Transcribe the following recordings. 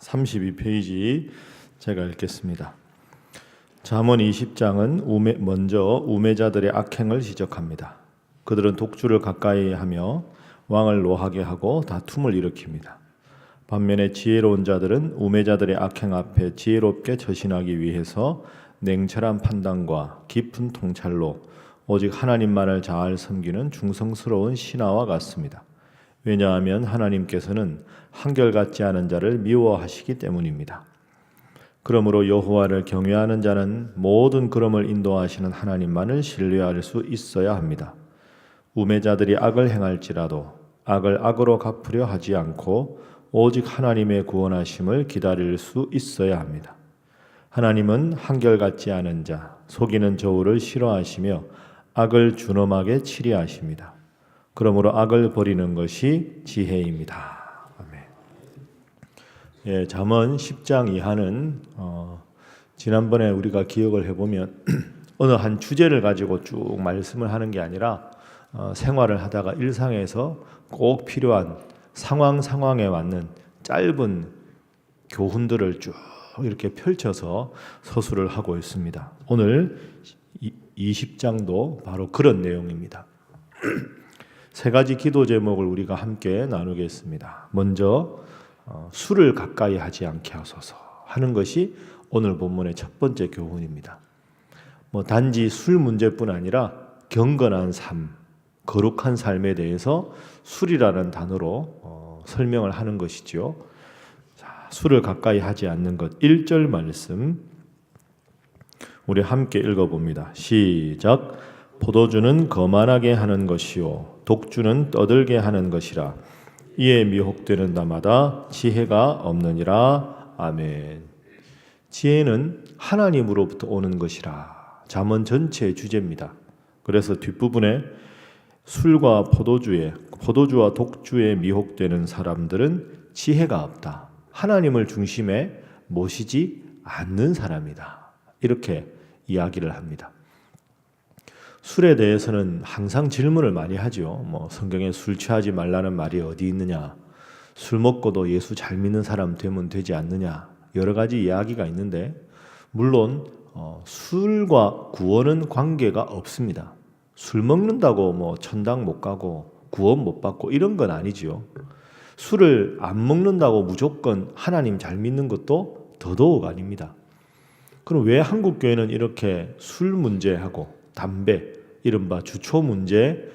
32페이지 제가 읽겠습니다. 잠언 20장은 먼저 우매자들의 악행을 지적합니다. 그들은 독주를 가까이 하며 왕을 노하게 하고 다툼을 일으킵니다. 반면에 지혜로운 자들은 우매자들의 악행 앞에 지혜롭게 처신하기 위해서 냉철한 판단과 깊은 통찰로 오직 하나님만을 잘 섬기는 중성스러운 신하와 같습니다. 왜냐하면 하나님께서는 한결같지 않은 자를 미워하시기 때문입니다. 그러므로 여호와를 경외하는 자는 모든 걸음을 인도하시는 하나님만을 신뢰할 수 있어야 합니다. 우매자들이 악을 행할지라도 악을 악으로 갚으려 하지 않고 오직 하나님의 구원하심을 기다릴 수 있어야 합니다. 하나님은 한결같지 않은 자, 속이는 저울을 싫어하시며 악을 준엄하게 치리하십니다. 그러므로 악을 버리는 것이 지혜입니다. 아멘. 잠언 10장 이하는 지난번에 우리가 기억을 해보면 어느 한 주제를 가지고 쭉 말씀을 하는 게 아니라 생활을 하다가 일상에서 꼭 필요한 상황에 맞는 짧은 교훈들을 쭉 이렇게 펼쳐서 서술을 하고 있습니다. 오늘 20장도 바로 그런 내용입니다. 세 가지 기도 제목을 우리가 함께 나누겠습니다. 먼저 술을 가까이 하지 않게 하소서 하는 것이 오늘 본문의 첫 번째 교훈입니다. 단지 술 문제뿐 아니라 경건한 삶, 거룩한 삶에 대해서 술이라는 단어로 설명을 하는 것이죠. 자, 술을 가까이 하지 않는 것 1절 말씀 우리 함께 읽어봅니다. 시작. 포도주는 거만하게 하는 것이요 독주는 떠들게 하는 것이라. 이에 미혹되는 자마다 지혜가 없느니라. 아멘. 지혜는 하나님으로부터 오는 것이라. 잠언 전체의 주제입니다. 그래서 뒷부분에 술과 포도주와 독주에 미혹되는 사람들은 지혜가 없다. 하나님을 중심에 모시지 않는 사람이다. 이렇게 이야기를 합니다. 술에 대해서는 항상 질문을 많이 하죠. 성경에 술 취하지 말라는 말이 어디 있느냐? 술 먹고도 예수 잘 믿는 사람 되면 되지 않느냐? 여러 가지 이야기가 있는데 물론 술과 구원은 관계가 없습니다. 술 먹는다고 천당 못 가고 구원 못 받고 이런 건 아니지요. 술을 안 먹는다고 무조건 하나님 잘 믿는 것도 더더욱 아닙니다. 그럼 왜 한국 교회는 이렇게 술 문제하고 담배, 이른바 주초 문제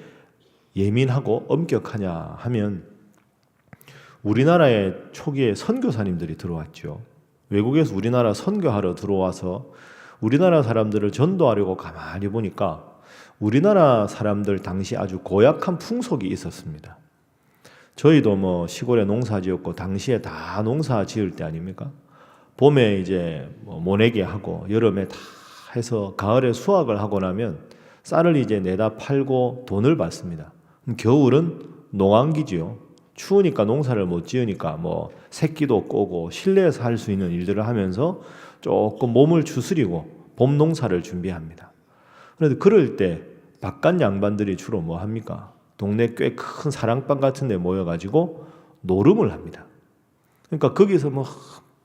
예민하고 엄격하냐 하면 우리나라에 초기에 선교사님들이 들어왔죠. 외국에서 우리나라 선교하러 들어와서 우리나라 사람들을 전도하려고 가만히 보니까 우리나라 사람들 당시 아주 고약한 풍속이 있었습니다. 저희도 시골에 농사 지었고 당시에 다 농사 지을 때 아닙니까? 봄에 이제 모내기 하고 여름에 다 해서 가을에 수확을 하고 나면 쌀을 이제 내다 팔고 돈을 받습니다. 겨울은 농한기지요. 추우니까 농사를 못 지으니까 새끼도 꼬고 실내에서 할 수 있는 일들을 하면서 조금 몸을 추스리고 봄 농사를 준비합니다. 그런데 그럴 때 바깥 양반들이 주로 뭐 합니까? 동네 꽤 큰 사랑방 같은 데 모여가지고 노름을 합니다. 그러니까 거기서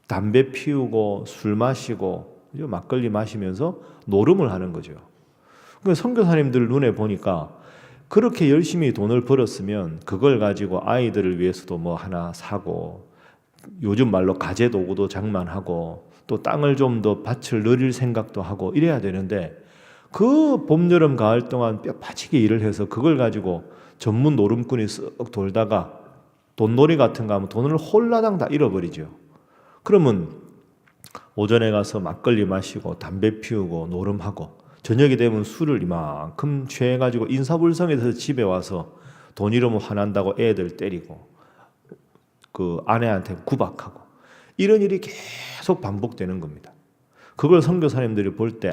담배 피우고 술 마시고 막걸리 마시면서 노름을 하는 거죠. 그러니까 선교사님들 눈에 보니까 그렇게 열심히 돈을 벌었으면 그걸 가지고 아이들을 위해서도 하나 사고 요즘 말로 가재도구도 장만하고 또 땅을 좀 더 밭을 늘릴 생각도 하고 이래야 되는데 그 봄, 여름, 가을 동안 뼈 빠지게 일을 해서 그걸 가지고 전문 노름꾼이 쓱 돌다가 돈놀이 같은 거 하면 돈을 홀라당 다 잃어버리죠. 그러면 오전에 가서 막걸리 마시고 담배 피우고 노름하고 저녁이 되면 술을 이만큼 취해가지고 인사불성에서 집에 와서 돈 잃으면 화난다고 애들 때리고 그 아내한테 구박하고 이런 일이 계속 반복되는 겁니다. 그걸 선교사님들이 볼 때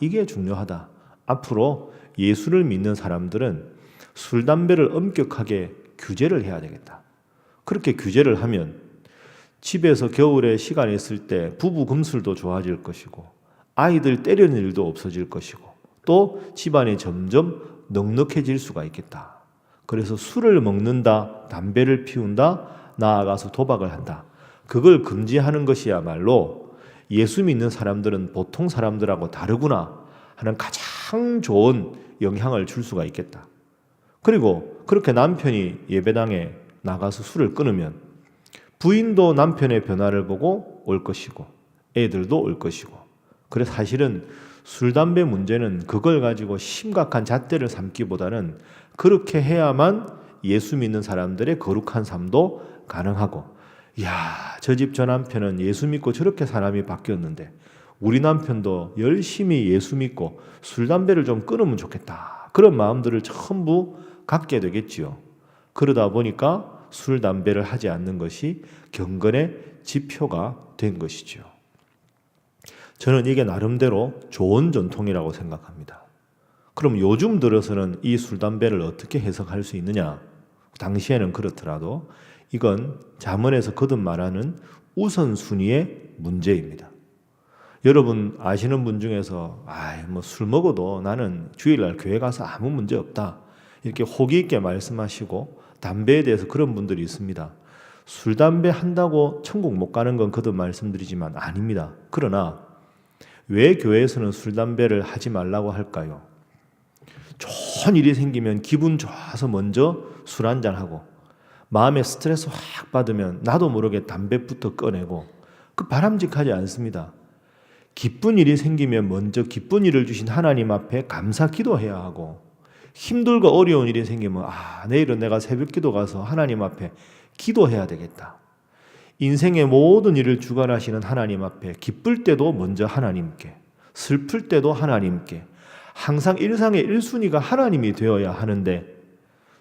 이게 중요하다. 앞으로 예수를 믿는 사람들은 술, 담배를 엄격하게 규제를 해야 되겠다. 그렇게 규제를 하면 집에서 겨울에 시간이 있을 때 부부 금술도 좋아질 것이고 아이들 때리는 일도 없어질 것이고 또 집안이 점점 넉넉해질 수가 있겠다. 그래서 술을 먹는다, 담배를 피운다, 나아가서 도박을 한다. 그걸 금지하는 것이야말로 예수 믿는 사람들은 보통 사람들하고 다르구나 하는 가장 좋은 영향을 줄 수가 있겠다. 그리고 그렇게 남편이 예배당에 나가서 술을 끊으면 부인도 남편의 변화를 보고 올 것이고 애들도 올 것이고, 그래 사실은 술, 담배 문제는 그걸 가지고 심각한 잣대를 삼기보다는 그렇게 해야만 예수 믿는 사람들의 거룩한 삶도 가능하고, 야, 저 집 저 남편은 예수 믿고 저렇게 사람이 바뀌었는데 우리 남편도 열심히 예수 믿고 술, 담배를 좀 끊으면 좋겠다. 그런 마음들을 전부 갖게 되겠지요. 그러다 보니까 술, 담배를 하지 않는 것이 경건의 지표가 된 것이죠. 저는 이게 나름대로 좋은 전통이라고 생각합니다. 그럼 요즘 들어서는 이 술, 담배를 어떻게 해석할 수 있느냐? 당시에는 그렇더라도 이건 잠언에서 거듭 말하는 우선순위의 문제입니다. 여러분 아시는 분 중에서 뭐 술 먹어도 나는 주일날 교회 가서 아무 문제 없다 이렇게 호기 있게 말씀하시고 담배에 대해서 그런 분들이 있습니다. 술, 담배 한다고 천국 못 가는 건 거듭 말씀드리지만 아닙니다. 그러나 왜 교회에서는 술, 담배를 하지 말라고 할까요? 좋은 일이 생기면 기분 좋아서 먼저 술 한잔하고 마음에 스트레스 확 받으면 나도 모르게 담배부터 꺼내고, 그 바람직하지 않습니다. 기쁜 일이 생기면 먼저 기쁜 일을 주신 하나님 앞에 감사 기도해야 하고, 힘들고 어려운 일이 생기면 내일은 내가 새벽 기도 가서 하나님 앞에 기도해야 되겠다. 인생의 모든 일을 주관하시는 하나님 앞에 기쁠 때도 먼저 하나님께, 슬플 때도 하나님께, 항상 일상의 1순위가 하나님이 되어야 하는데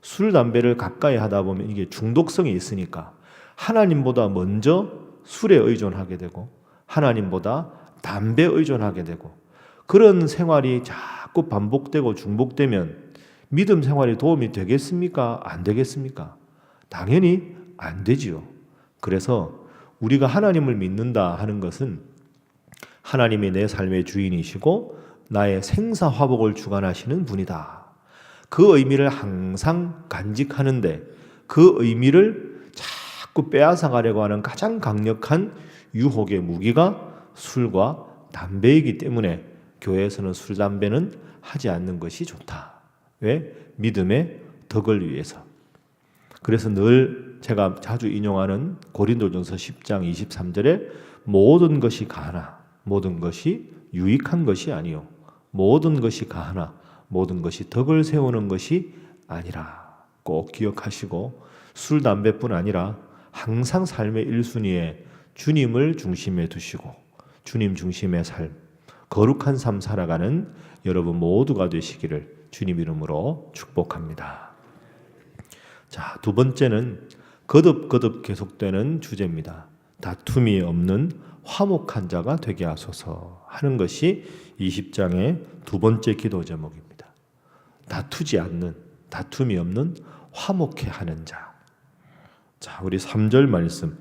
술, 담배를 가까이 하다 보면 이게 중독성이 있으니까 하나님보다 먼저 술에 의존하게 되고 하나님보다 담배에 의존하게 되고, 그런 생활이 자꾸 반복되고 중복되면 믿음 생활에 도움이 되겠습니까? 안 되겠습니까? 당연히 안 되지요. 그래서 우리가 하나님을 믿는다 하는 것은 하나님이 내 삶의 주인이시고 나의 생사화복을 주관하시는 분이다. 그 의미를 항상 간직하는데 그 의미를 자꾸 빼앗아가려고 하는 가장 강력한 유혹의 무기가 술과 담배이기 때문에 교회에서는 술, 담배는 하지 않는 것이 좋다. 왜? 믿음의 덕을 위해서. 그래서 늘 제가 자주 인용하는 고린도전서 10장 23절에 모든 것이 가하나 모든 것이 유익한 것이 아니요 모든 것이 가하나 모든 것이 덕을 세우는 것이 아니라 꼭 기억하시고, 술, 담배뿐 아니라 항상 삶의 1순위에 주님을 중심에 두시고 주님 중심의 삶, 거룩한 삶 살아가는 여러분 모두가 되시기를 주님 이름으로 축복합니다. 자, 두 번째는 거듭 계속되는 주제입니다. 다툼이 없는 화목한 자가 되게 하소서 하는 것이 20장의 두 번째 기도 제목입니다. 다투지 않는, 다툼이 없는 화목해 하는 자. 자, 우리 3절 말씀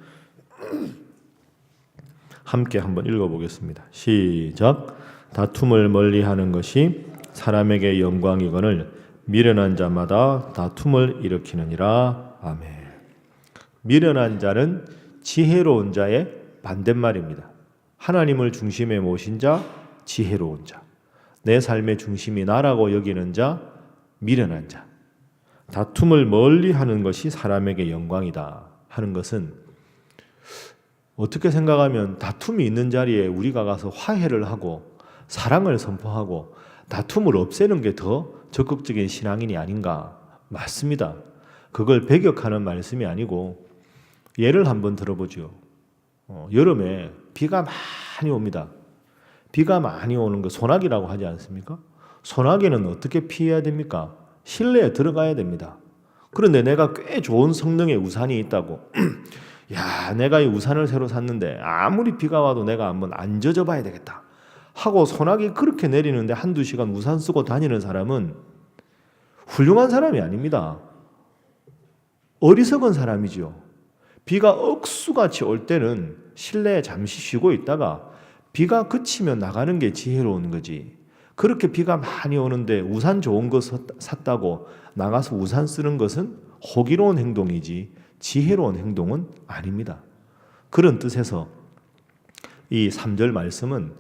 함께 한번 읽어보겠습니다. 시작. 다툼을 멀리하는 것이 사람에게 영광이거늘 미련한 자마다 다툼을 일으키느니라. 아멘. 미련한 자는 지혜로운 자의 반대말입니다. 하나님을 중심에 모신 자, 지혜로운 자. 내 삶의 중심이 나라고 여기는 자, 미련한 자. 다툼을 멀리하는 것이 사람에게 영광이다 하는 것은 어떻게 생각하면 다툼이 있는 자리에 우리가 가서 화해를 하고 사랑을 선포하고 다툼을 없애는 게 더 적극적인 신앙인이 아닌가. 맞습니다. 그걸 배격하는 말씀이 아니고 예를 한번 들어보죠. 여름에 비가 많이 옵니다. 비가 많이 오는 거 소나기라고 하지 않습니까? 소나기는 어떻게 피해야 됩니까? 실내에 들어가야 됩니다. 그런데 내가 꽤 좋은 성능의 우산이 있다고 야, 내가 이 우산을 새로 샀는데 아무리 비가 와도 내가 한번 안 젖어 봐야 되겠다 하고 소나기 그렇게 내리는데 한두 시간 우산 쓰고 다니는 사람은 훌륭한 사람이 아닙니다. 어리석은 사람이지요. 비가 억수같이 올 때는 실내에 잠시 쉬고 있다가 비가 그치면 나가는 게 지혜로운 거지. 그렇게 비가 많이 오는데 우산 좋은 거 샀다고 나가서 우산 쓰는 것은 호기로운 행동이지 지혜로운 행동은 아닙니다. 그런 뜻에서 이 3절 말씀은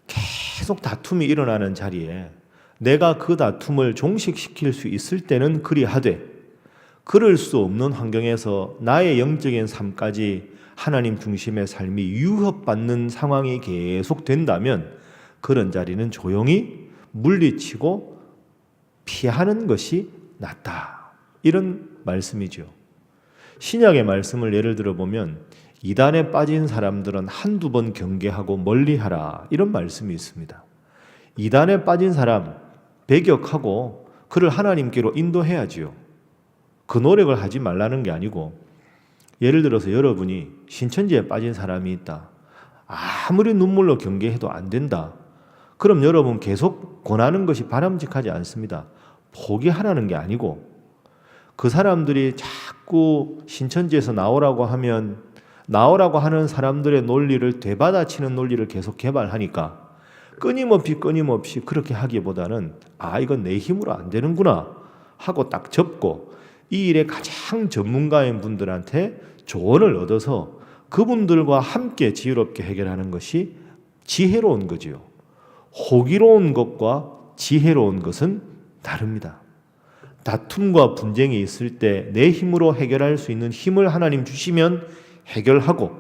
계속 다툼이 일어나는 자리에 내가 그 다툼을 종식시킬 수 있을 때는 그리하되 그럴 수 없는 환경에서 나의 영적인 삶까지 하나님 중심의 삶이 위협받는 상황이 계속 된다면 그런 자리는 조용히 물리치고 피하는 것이 낫다. 이런 말씀이죠. 신약의 말씀을 예를 들어보면 이단에 빠진 사람들은 한두 번 경계하고 멀리하라 이런 말씀이 있습니다. 이단에 빠진 사람 배격하고 그를 하나님께로 인도해야지요. 그 노력을 하지 말라는 게 아니고 예를 들어서 여러분이 신천지에 빠진 사람이 있다. 아무리 눈물로 경계해도 안 된다. 그럼 여러분 계속 권하는 것이 바람직하지 않습니다. 포기하라는 게 아니고 그 사람들이 자꾸 신천지에서 나오라고 하면 나오라고 하는 사람들의 논리를 되받아치는 논리를 계속 개발하니까 끊임없이 그렇게 하기보다는 이건 내 힘으로 안 되는구나 하고 딱 접고 이 일에 가장 전문가인 분들한테 조언을 얻어서 그분들과 함께 지혜롭게 해결하는 것이 지혜로운 거지요. 호기로운 것과 지혜로운 것은 다릅니다. 다툼과 분쟁이 있을 때 내 힘으로 해결할 수 있는 힘을 하나님 주시면 해결하고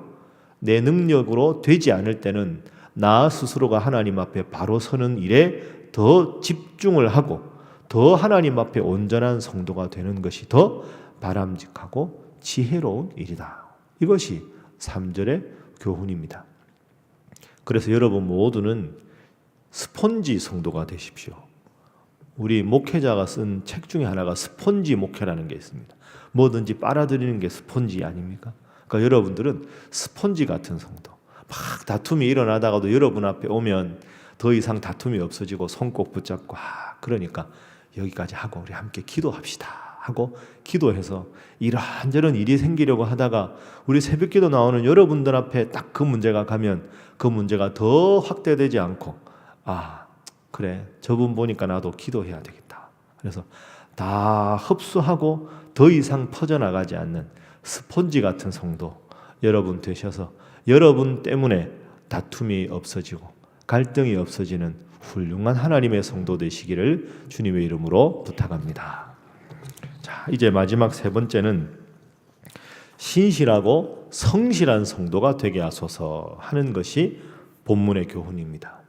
내 능력으로 되지 않을 때는 나 스스로가 하나님 앞에 바로 서는 일에 더 집중을 하고 더 하나님 앞에 온전한 성도가 되는 것이 더 바람직하고 지혜로운 일이다. 이것이 3절의 교훈입니다. 그래서 여러분 모두는 스폰지 성도가 되십시오. 우리 목회자가 쓴 책 중에 하나가 스폰지 목회라는 게 있습니다. 뭐든지 빨아들이는 게 스폰지 아닙니까? 그러니까 여러분들은 스폰지 같은 성도. 막 다툼이 일어나다가도 여러분 앞에 오면 더 이상 다툼이 없어지고 손 꼭 붙잡고 그러니까 여기까지 하고 우리 함께 기도합시다 하고 기도해서 이런저런 일이 생기려고 하다가 우리 새벽기도 나오는 여러분들 앞에 딱 그 문제가 가면 그 문제가 더 확대되지 않고 그래 저분 보니까 나도 기도해야 되겠다. 그래서 다 흡수하고 더 이상 퍼져나가지 않는 스폰지 같은 성도 여러분 되셔서 여러분 때문에 다툼이 없어지고 갈등이 없어지는 훌륭한 하나님의 성도 되시기를 주님의 이름으로 부탁합니다. 자, 이제 마지막 세 번째는 신실하고 성실한 성도가 되게 하소서 하는 것이 본문의 교훈입니다.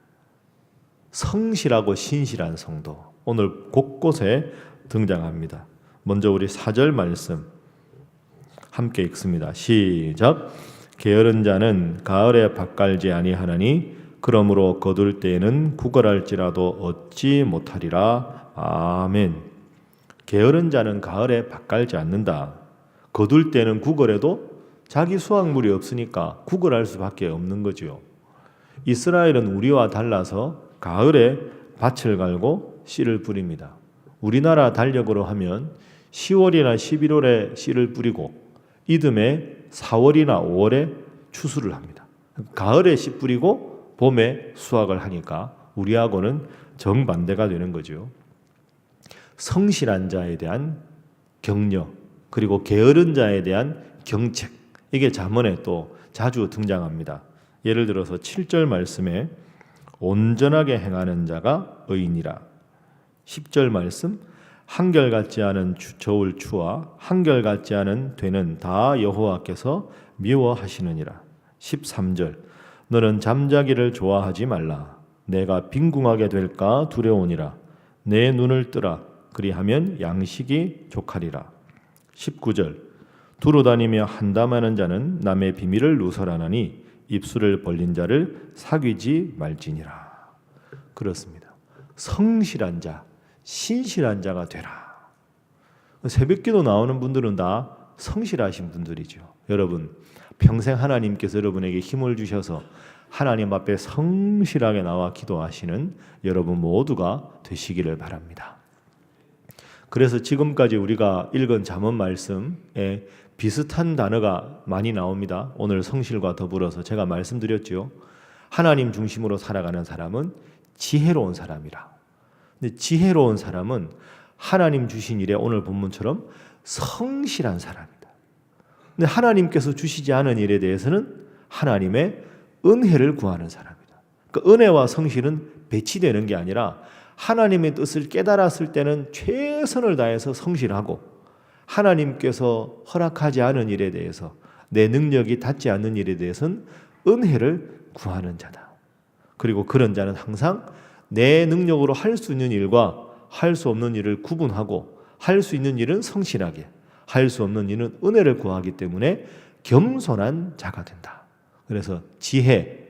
성실하고 신실한 성도 오늘 곳곳에 등장합니다. 먼저 우리 4절 말씀 함께 읽습니다. 시작. 게으른 자는 가을에 밭갈지 아니하나니 그러므로 거둘 때에는 구걸할지라도 얻지 못하리라. 아멘. 게으른 자는 가을에 밭갈지 않는다. 거둘 때는 구걸해도 자기 수확물이 없으니까 구걸할 수밖에 없는 거지요. 이스라엘은 우리와 달라서 가을에 밭을 갈고 씨를 뿌립니다. 우리나라 달력으로 하면 10월이나 11월에 씨를 뿌리고 이듬해 4월이나 5월에 추수를 합니다. 가을에 씨 뿌리고 봄에 수확을 하니까 우리하고는 정반대가 되는 거죠. 성실한 자에 대한 격려 그리고 게으른 자에 대한 경책 이게 잠언에 또 자주 등장합니다. 예를 들어서 7절 말씀에 온전하게 행하는 자가 의인이라. 10절 말씀 한결같지 않은 저울 추와 한결같지 않은 되는 다 여호와께서 미워하시느니라. 13절 너는 잠자기를 좋아하지 말라. 내가 빈궁하게 될까 두려우니라. 내 눈을 뜨라. 그리하면 양식이 족하리라. 19절 두루다니며 한담하는 자는 남의 비밀을 누설하나니 입술을 벌린 자를 사귀지 말지니라. 그렇습니다. 성실한 자, 신실한 자가 되라. 새벽기도 나오는 분들은 다 성실하신 분들이죠. 여러분 평생 하나님께서 여러분에게 힘을 주셔서 하나님 앞에 성실하게 나와 기도하시는 여러분 모두가 되시기를 바랍니다. 그래서 지금까지 우리가 읽은 잠언 말씀에 비슷한 단어가 많이 나옵니다. 오늘 성실과 더불어서 제가 말씀드렸죠. 하나님 중심으로 살아가는 사람은 지혜로운 사람이라. 근데 지혜로운 사람은 하나님 주신 일에 오늘 본문처럼 성실한 사람이다. 근데 하나님께서 주시지 않은 일에 대해서는 하나님의 은혜를 구하는 사람이다. 그 은혜와 성실은 배치되는 게 아니라 하나님의 뜻을 깨달았을 때는 최선을 다해서 성실하고, 하나님께서 허락하지 않은 일에 대해서, 내 능력이 닿지 않는 일에 대해서는 은혜를 구하는 자다. 그리고 그런 자는 항상 내 능력으로 할 수 있는 일과 할 수 없는 일을 구분하고, 할 수 있는 일은 성실하게, 할 수 없는 일은 은혜를 구하기 때문에 겸손한 자가 된다. 그래서 지혜,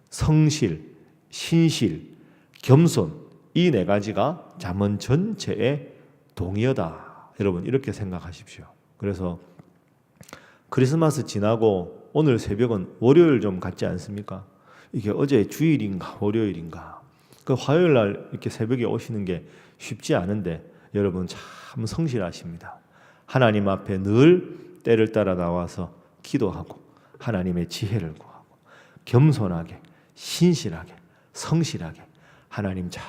성실, 신실, 겸손, 이 네 가지가 잠언 전체의 동의어다. 여러분 이렇게 생각하십시오. 그래서 크리스마스 지나고 오늘 새벽은 월요일 좀 같지 않습니까? 이게 어제 주일인가 월요일인가, 그 화요일 날 이렇게 새벽에 오시는 게 쉽지 않은데 여러분 참 성실하십니다. 하나님 앞에 늘 때를 따라 나와서 기도하고 하나님의 지혜를 구하고 겸손하게, 신실하게, 성실하게 하나님 잘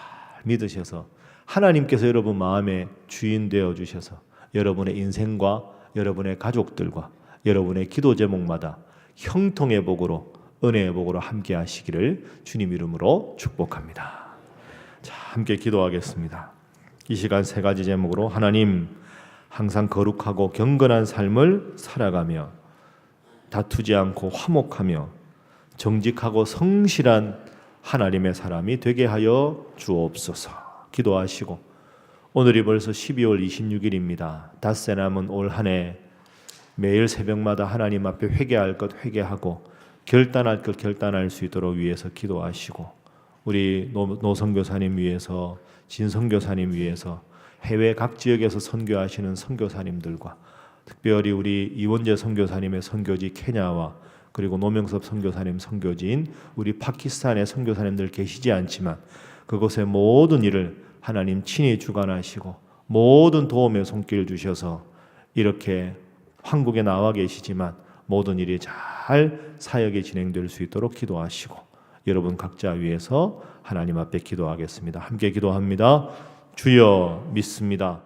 믿으셔서 하나님께서 여러분 마음의 주인 되어 주셔서 여러분의 인생과 여러분의 가족들과 여러분의 기도 제목마다 형통의 복으로, 은혜의 복으로 함께 하시기를 주님 이름으로 축복합니다. 자, 함께 기도하겠습니다. 이 시간 세 가지 제목으로 하나님, 항상 거룩하고 경건한 삶을 살아가며 다투지 않고 화목하며 정직하고 성실한 하나님의 사람이 되게 하여 주옵소서. 기도하시고, 오늘이 벌써 12월 26일입니다. 닷새 남은 올 한 해 매일 새벽마다 하나님 앞에 회개할 것 회개하고 결단할 것 결단할 수 있도록 위해서 기도하시고, 우리 노 선교사님 위해서, 진 선교사님 위해서, 해외 각 지역에서 선교하시는 선교사님들과 특별히 우리 이원재 선교사님의 선교지 케냐와 그리고 노명섭 선교사님 선교지인 우리 파키스탄의 선교사님들 계시지 않지만 그곳의 모든 일을 하나님 친히 주관하시고 모든 도움의 손길 주셔서 이렇게 한국에 나와 계시지만 모든 일이 잘 사역에 진행될 수 있도록 기도하시고, 여러분 각자 위해서 하나님 앞에 기도하겠습니다. 함께 기도합니다. 주여 믿습니다.